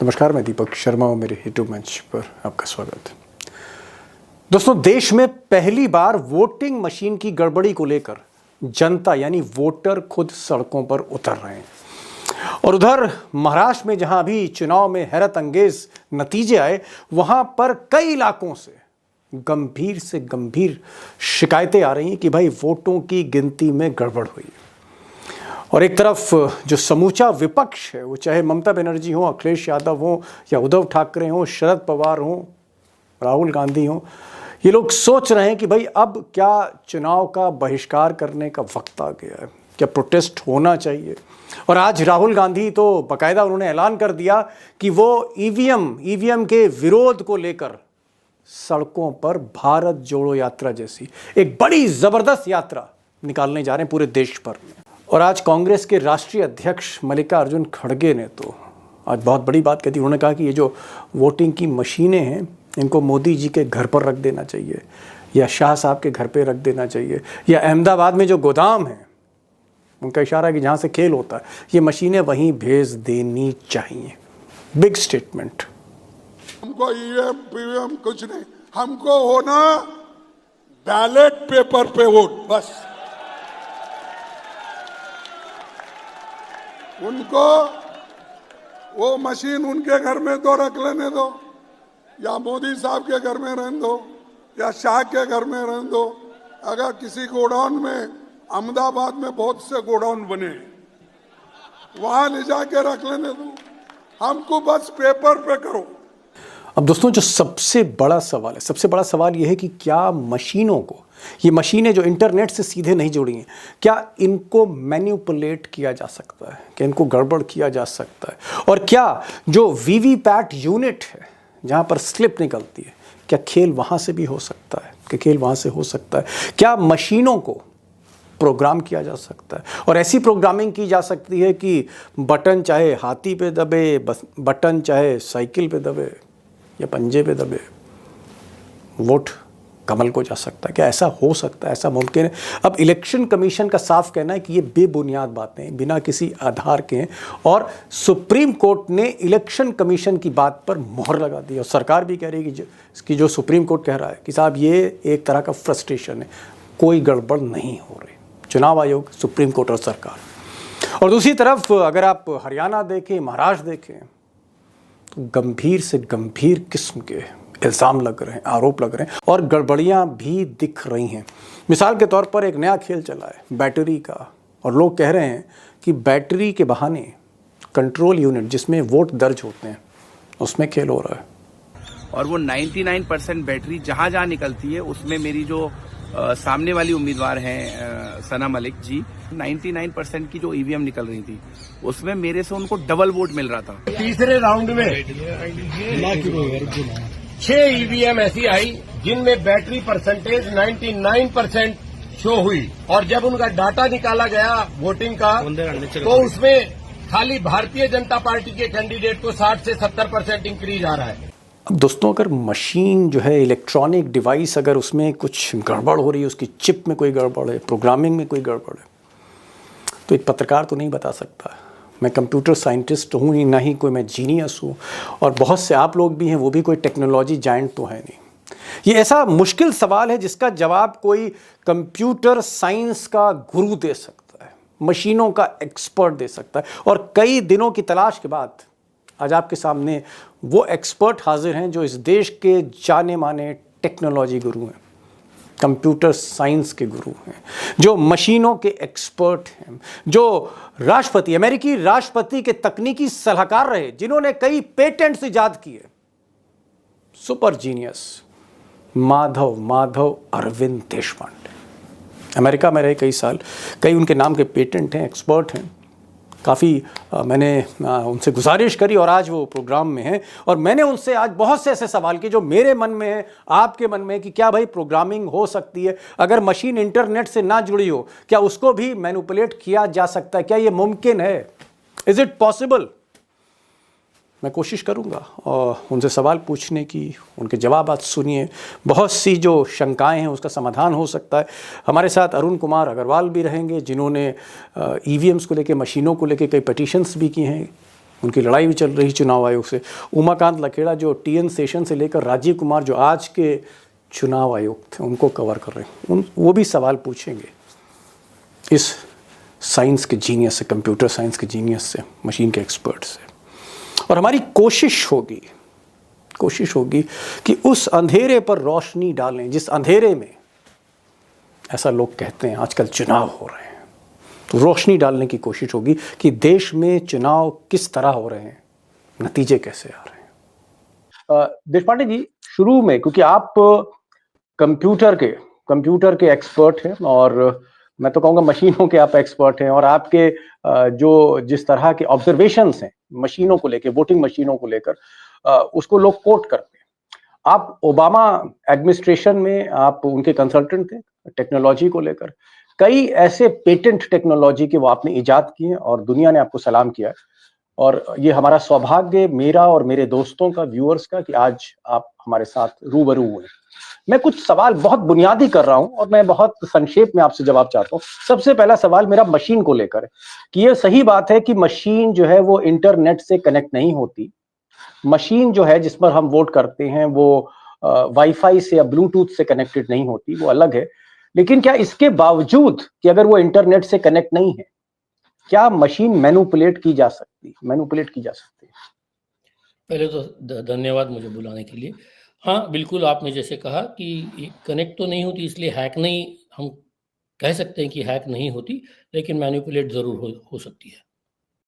नमस्कार, मैं दीपक शर्मा और मेरे यूट्यूब मंच पर आपका स्वागत है। दोस्तों, देश में पहली बार वोटिंग मशीन की गड़बड़ी को लेकर जनता यानी वोटर खुद सड़कों पर उतर रहे हैं। और उधर महाराष्ट्र में जहां अभी चुनाव में हैरत अंगेज नतीजे आए, वहां पर कई इलाकों से गंभीर शिकायतें आ रही हैं कि भाई वोटों की गिनती में गड़बड़ हुई। और एक तरफ जो समूचा विपक्ष है, वो चाहे ममता बनर्जी हो, अखिलेश यादव हो या उद्धव ठाकरे हो, शरद पवार हो, राहुल गांधी हो, ये लोग सोच रहे हैं कि भाई अब क्या चुनाव का बहिष्कार करने का वक्त आ गया है, क्या प्रोटेस्ट होना चाहिए। और आज राहुल गांधी तो बाकायदा उन्होंने ऐलान कर दिया कि वो ईवीएम के विरोध को लेकर सड़कों पर भारत जोड़ो यात्रा जैसी एक बड़ी जबरदस्त यात्रा निकालने जा रहे हैं पूरे देश भर में। और आज कांग्रेस के राष्ट्रीय अध्यक्ष मल्लिकार्जुन खड़गे ने तो आज बहुत बड़ी बात कही थी। उन्होंने कहा कि ये जो वोटिंग की मशीनें हैं, इनको मोदी जी के घर पर रख देना चाहिए या शाह साहब के घर पे रख देना चाहिए, या अहमदाबाद में जो गोदाम है, उनका इशारा है कि जहाँ से खेल होता है, ये मशीनें वहीं भेज देनी चाहिए। Big statement. हमको ईवीएम पीवीएम कुछ नहीं, हमको होना बैलेट पेपर पे वोट, बस। उनको वो मशीन उनके घर में तो रख लेने दो, या मोदी साहब के घर में रहने दो, या शाह के घर में रहने दो। अगर किसी गोडाउन में, अहमदाबाद में बहुत से गोडाउन बने, वहां ले जाके रख लेने दो, हमको बस पेपर पे करो। अब दोस्तों, जो सबसे बड़ा सवाल यह है कि क्या मशीनों को, ये मशीनें जो इंटरनेट से सीधे नहीं जुड़ी हैं, क्या इनको मैनिपुलेट किया जा सकता है, क्या इनको गड़बड़ किया जा सकता है? और क्या जो वीवीपैट यूनिट है जहां पर स्लिप निकलती है, क्या खेल वहां से भी हो सकता है? क्या मशीनों को प्रोग्राम किया जा सकता है? और ऐसी प्रोग्रामिंग की जा सकती है कि बटन चाहे हाथी पे दबे, बटन चाहे साइकिल पे दबे या पंजे पे दबे, वोट कमल को जा सकता है? क्या ऐसा हो सकता है? ऐसा मुमकिन है? अब इलेक्शन कमीशन का साफ कहना है कि ये बेबुनियाद बातें, बिना किसी आधार के हैं। और सुप्रीम कोर्ट ने इलेक्शन कमीशन की बात पर मोहर लगा दी। और सरकार भी कह रही है कि जो सुप्रीम कोर्ट कह रहा है कि साहब ये एक तरह का फ्रस्ट्रेशन है, कोई गड़बड़ नहीं हो रही। चुनाव आयोग, सुप्रीम कोर्ट और सरकार। और दूसरी तरफ अगर आप हरियाणा देखें, महाराष्ट्र देखें, तो गंभीर से गंभीर किस्म के इल्ज़ाम लग रहे हैं, आरोप लग रहे हैं और गड़बड़ियां भी दिख रही हैं। मिसाल के तौर पर एक नया खेल चला है बैटरी का, और लोग कह रहे हैं कि बैटरी के बहाने कंट्रोल यूनिट जिसमें वोट दर्ज होते हैं, उसमें खेल हो रहा है। और वो 99% बैटरी जहां जहां निकलती है, उसमें मेरी जो सामने वाली उम्मीदवार हैं सना मलिक जी, 99% की जो ईवीएम निकल रही थी, उसमें मेरे से उनको डबल वोट मिल रहा था। तीसरे राउंड में 6 ईवीएम ऐसी आई जिनमें बैटरी परसेंटेज 99% शो हुई, और जब उनका डाटा निकाला गया वोटिंग का, तो उसमें खाली भारतीय जनता पार्टी के कैंडिडेट को 60 से 70% इंक्रीज आ रहा है। अब दोस्तों, अगर मशीन जो है, इलेक्ट्रॉनिक डिवाइस, अगर उसमें कुछ गड़बड़ हो रही है, उसकी चिप में कोई गड़बड़ है, प्रोग्रामिंग में कोई गड़बड़ है, तो एक पत्रकार तो नहीं बता सकता। मैं कंप्यूटर साइंटिस्ट हूँ ही, ना ही कोई मैं जीनियस हूँ, और बहुत से आप लोग भी हैं, वो भी कोई टेक्नोलॉजी जायंट तो है नहीं। ये ऐसा मुश्किल सवाल है जिसका जवाब कोई कंप्यूटर साइंस का गुरु दे सकता है, मशीनों का एक्सपर्ट दे सकता है। और कई दिनों की तलाश के बाद आज आपके सामने वो एक्सपर्ट हाजिर हैं जो इस देश के जाने माने टेक्नोलॉजी गुरु हैं, कंप्यूटर साइंस के गुरु हैं, जो मशीनों के एक्सपर्ट हैं, जो अमेरिकी राष्ट्रपति के तकनीकी सलाहकार रहे, जिन्होंने कई पेटेंट्स इजाद किए। Super genius Madhav Arvind Deshpande America में रहे कई साल, कई उनके नाम के पेटेंट हैं, एक्सपर्ट हैं। काफ़ी मैंने उनसे गुजारिश करी और आज वो प्रोग्राम में हैं। और मैंने उनसे आज बहुत से ऐसे सवाल किए जो मेरे मन में है, आपके मन में है, कि क्या भाई प्रोग्रामिंग हो सकती है? अगर मशीन इंटरनेट से ना जुड़ी हो, क्या उसको भी मैनिपुलेट किया जा सकता है? क्या ये मुमकिन है? Is it possible? मैं कोशिश करूंगा और उनसे सवाल पूछने की, उनके जवाब आज सुनिए। बहुत सी जो शंकाएं हैं उसका समाधान हो सकता है। हमारे साथ अरुण कुमार अग्रवाल भी रहेंगे, जिन्होंने ईवीएम्स को लेके, मशीनों को लेके कई पिटीशंस भी की हैं, उनकी लड़ाई भी चल रही चुनाव आयोग से। उमाकांत लखेड़ा जो टीएन सेशन से लेकर राजीव कुमार जो आज के चुनाव आयोग थे उनको कवर कर रहे हैं, वो भी सवाल पूछेंगे इस साइंस के जीनियस से, कंप्यूटर साइंस के जीनियस से, मशीन के एक्सपर्ट से। और हमारी कोशिश होगी कि उस अंधेरे पर रोशनी डालें जिस अंधेरे में, ऐसा लोग कहते हैं, आजकल चुनाव हो रहे हैं, तो रोशनी डालने की कोशिश होगी कि देश में चुनाव किस तरह हो रहे हैं, नतीजे कैसे आ रहे हैं। देशपांडे जी, शुरू में क्योंकि आप कंप्यूटर के एक्सपर्ट हैं और मैं तो कहूँगा मशीनों के आप एक्सपर्ट हैं, और आपके जो जिस तरह के ऑब्जर्वेशंस हैं मशीनों को लेकर, वोटिंग मशीनों को लेकर, उसको लोग कोट करते हैं। आप ओबामा एडमिनिस्ट्रेशन में आप उनके कंसल्टेंट थे टेक्नोलॉजी को लेकर। कई ऐसे पेटेंट टेक्नोलॉजी के वो आपने इजाद किए और दुनिया ने आपको सलाम किया है। और ये हमारा सौभाग्य, मेरा और मेरे दोस्तों का, व्यूअर्स का, कि आज आप हमारे साथ रूबरू हुए। मैं कुछ सवाल बहुत बुनियादी कर रहा हूं और मैं बहुत संक्षेप में आपसे जवाब चाहता हूं। सबसे पहला सवाल मेरा मशीन को लेकर है कि ये सही बात है कि मशीन जो है वो इंटरनेट से कनेक्ट नहीं होती। मशीन जो है जिस पर हम वोट करते हैं वो वाईफाई से या ब्लूटूथ से कनेक्टेड नहीं होती, वो अलग है। लेकिन क्या इसके बावजूद कि अगर वो इंटरनेट से कनेक्ट नहीं है, क्या मशीन मैनिपुलेट की जा सकती है? पहले तो धन्यवाद मुझे बुलाने के लिए। हाँ, बिल्कुल, आपने जैसे कहा कि कनेक्ट तो नहीं होती, इसलिए हैक नहीं, हम कह सकते हैं कि हैक नहीं होती, लेकिन मैनिपुलेट ज़रूर हो सकती है।